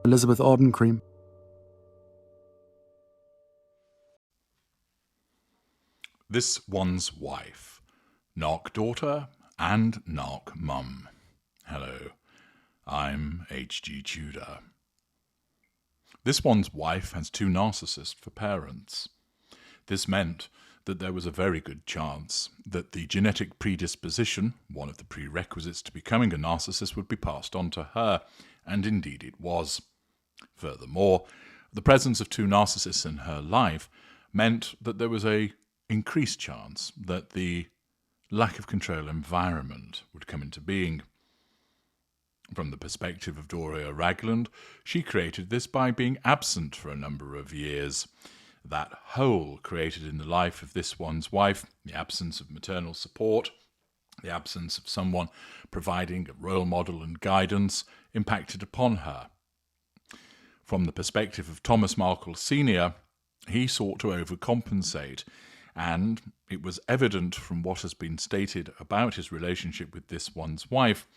Elizabeth Audencream. This One's Wife, Narc Daughter and Narc Mum. Hello, I'm H.G. Tudor. This One's Wife has two narcissists for parents. This meant that there was a very good chance that the genetic predisposition, one of the prerequisites to becoming a narcissist, would be passed on to her, and indeed it was. Furthermore, the presence of two narcissists in her life meant that there was an increased chance that the lack of control environment would come into being. From the perspective of Doria Ragland, she created this by being absent for a number of years. That hole created in the life of this one's wife, the absence of maternal support, the absence of someone providing a role model and guidance, impacted upon her. From the perspective of Thomas Markle Sr., he sought to overcompensate, and it was evident from what has been stated about his relationship with this one's wife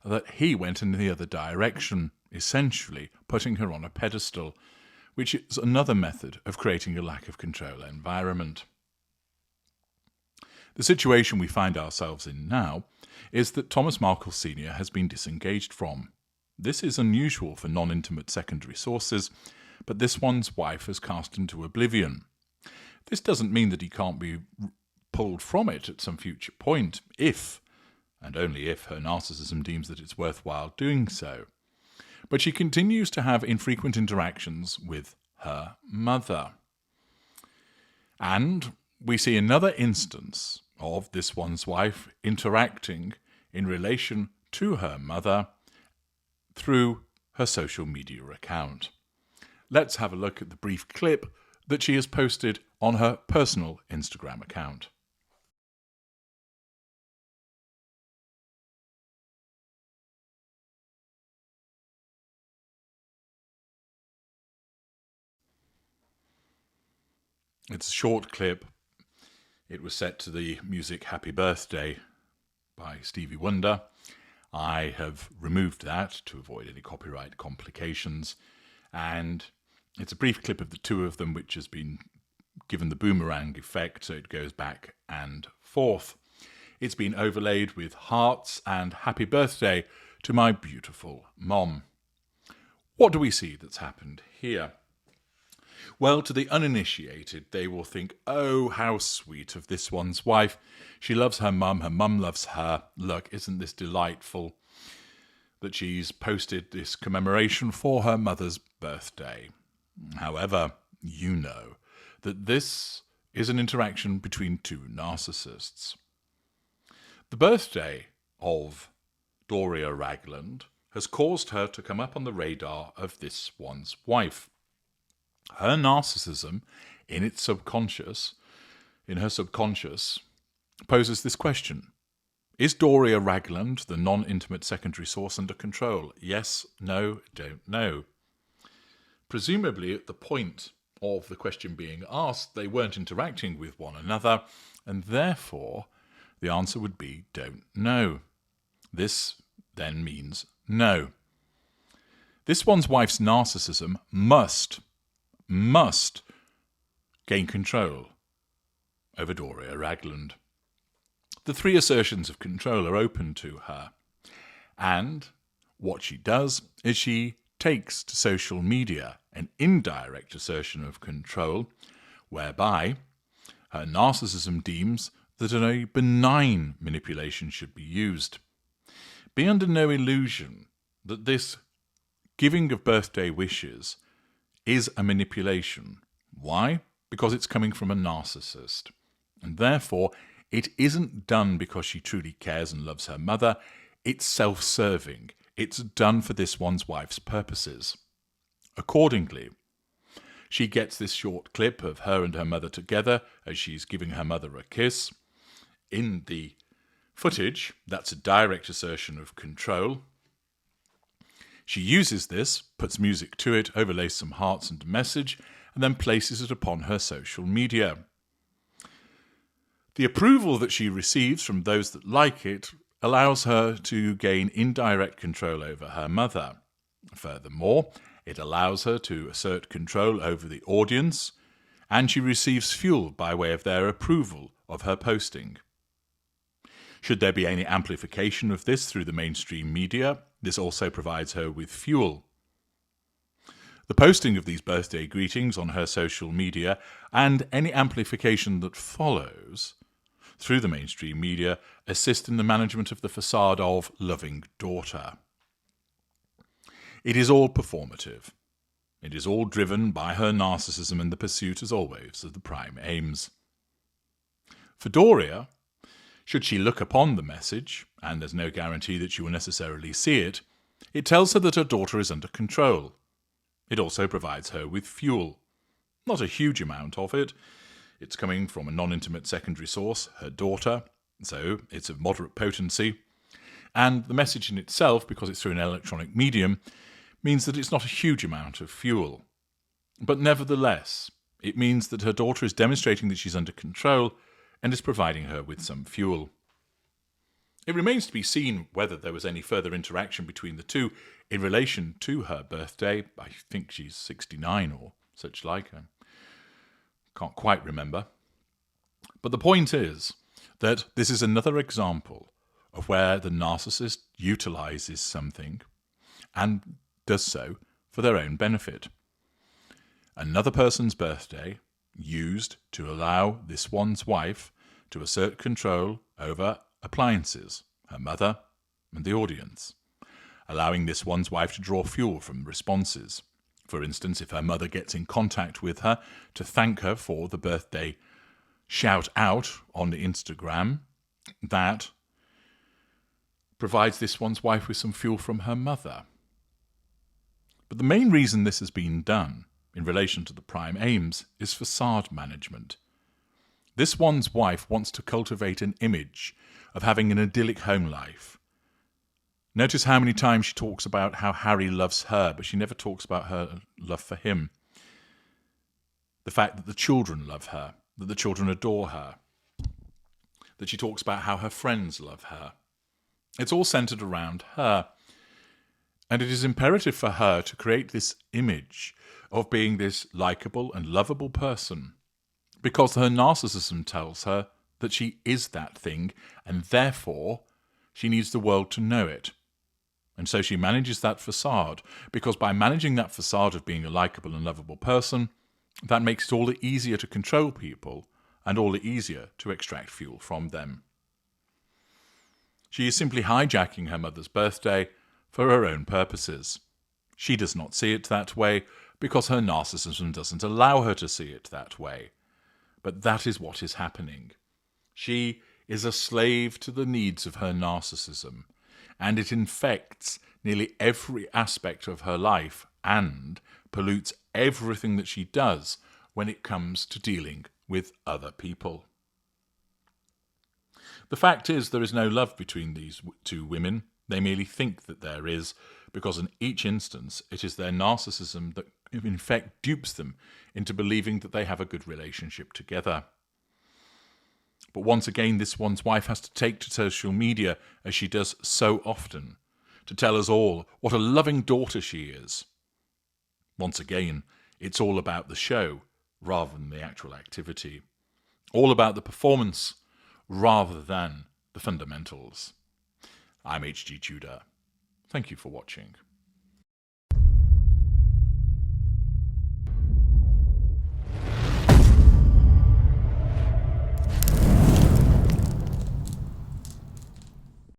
that he went in the other direction, essentially putting her on a pedestal, which is another method of creating a lack of control environment. The situation we find ourselves in now is that Thomas Markle Sr. has been disengaged from. This is unusual for non-intimate secondary sources, but this one's wife has cast him to oblivion. This doesn't mean that he can't be pulled from it at some future point, if, and only if, her narcissism deems that it's worthwhile doing so. But she continues to have infrequent interactions with her mother. And we see another instance of this one's wife interacting in relation to her mother through her social media account. Let's have a look at the brief clip that she has posted on her personal Instagram account. It's a short clip. It was set to the music Happy Birthday by Stevie Wonder. I have removed that to avoid any copyright complications, and it's a brief clip of the two of them which has been given the boomerang effect, so it goes back and forth. It's been overlaid with hearts and happy birthday to my beautiful mom. What do we see that's happened here? Well, to the uninitiated, they will think, oh, how sweet of this one's wife. She loves her mum loves her. Look, isn't this delightful that she's posted this commemoration for her mother's birthday? However, you know that this is an interaction between two narcissists. The birthday of Doria Ragland has caused her to come up on the radar of this one's wife. Her narcissism, in her subconscious, poses this question. Is Doria Ragland, the non-intimate secondary source, under control? Yes, no, don't know. Presumably at the point of the question being asked, they weren't interacting with one another, and therefore the answer would be don't know. This then means no. This one's wife's narcissism must gain control over Doria Ragland. The three assertions of control are open to her, and what she does is she takes to social media an indirect assertion of control, whereby her narcissism deems that a benign manipulation should be used. Be under no illusion that this giving of birthday wishes is a manipulation. Why? Because it's coming from a narcissist. And therefore, it isn't done because she truly cares and loves her mother. It's self-serving. It's done for this one's wife's purposes. Accordingly, she gets this short clip of her and her mother together as she's giving her mother a kiss. In the footage, that's a direct assertion of control. She uses this, puts music to it, overlays some hearts and a message, and then places it upon her social media. The approval that she receives from those that like it allows her to gain indirect control over her mother. Furthermore, it allows her to assert control over the audience, and she receives fuel by way of their approval of her posting. Should there be any amplification of this through the mainstream media, this also provides her with fuel. The posting of these birthday greetings on her social media and any amplification that follows through the mainstream media assist in the management of the facade of loving daughter. It is all performative. It is all driven by her narcissism and the pursuit, as always, of the prime aims. For Doria, should she look upon the message, and there's no guarantee that she will necessarily see it, it tells her that her daughter is under control. It also provides her with fuel. Not a huge amount of it. It's coming from a non-intimate secondary source, her daughter, so it's of moderate potency. And the message in itself, because it's through an electronic medium, means that it's not a huge amount of fuel. But nevertheless, it means that her daughter is demonstrating that she's under control and is providing her with some fuel. It remains to be seen whether there was any further interaction between the two in relation to her birthday. I think she's 69 or such like. I can't quite remember. But the point is that this is another example of where the narcissist utilizes something and does so for their own benefit. Another person's birthday used to allow this one's wife to assert control over appliances, her mother and the audience, allowing this one's wife to draw fuel from responses. For instance, if her mother gets in contact with her to thank her for the birthday shout out on Instagram, that provides this one's wife with some fuel from her mother. But the main reason this has been done in relation to the prime aims is facade management. This one's wife wants to cultivate an image of having an idyllic home life. Notice how many times she talks about how Harry loves her, but she never talks about her love for him. The fact that the children love her, that the children adore her, that she talks about how her friends love her. It's all centered around her. And it is imperative for her to create this image of being this likable and lovable person, because her narcissism tells her that she is that thing, and therefore she needs the world to know it. And so she manages that facade, because by managing that facade of being a likable and lovable person, that makes it all the easier to control people and all the easier to extract fuel from them. She is simply hijacking her mother's birthday for her own purposes. She does not see it that way because her narcissism doesn't allow her to see it that way. But that is what is happening. She is a slave to the needs of her narcissism, and it infects nearly every aspect of her life and pollutes everything that she does when it comes to dealing with other people. The fact is, there is no love between these two women. They merely think that there is, because in each instance it is their narcissism that in effect dupes them into believing that they have a good relationship together. But once again, this one's wife has to take to social media, as she does so often, to tell us all what a loving daughter she is. Once again, it's all about the show rather than the actual activity. All about the performance rather than the fundamentals. I'm H.G. Tudor. Thank you for watching.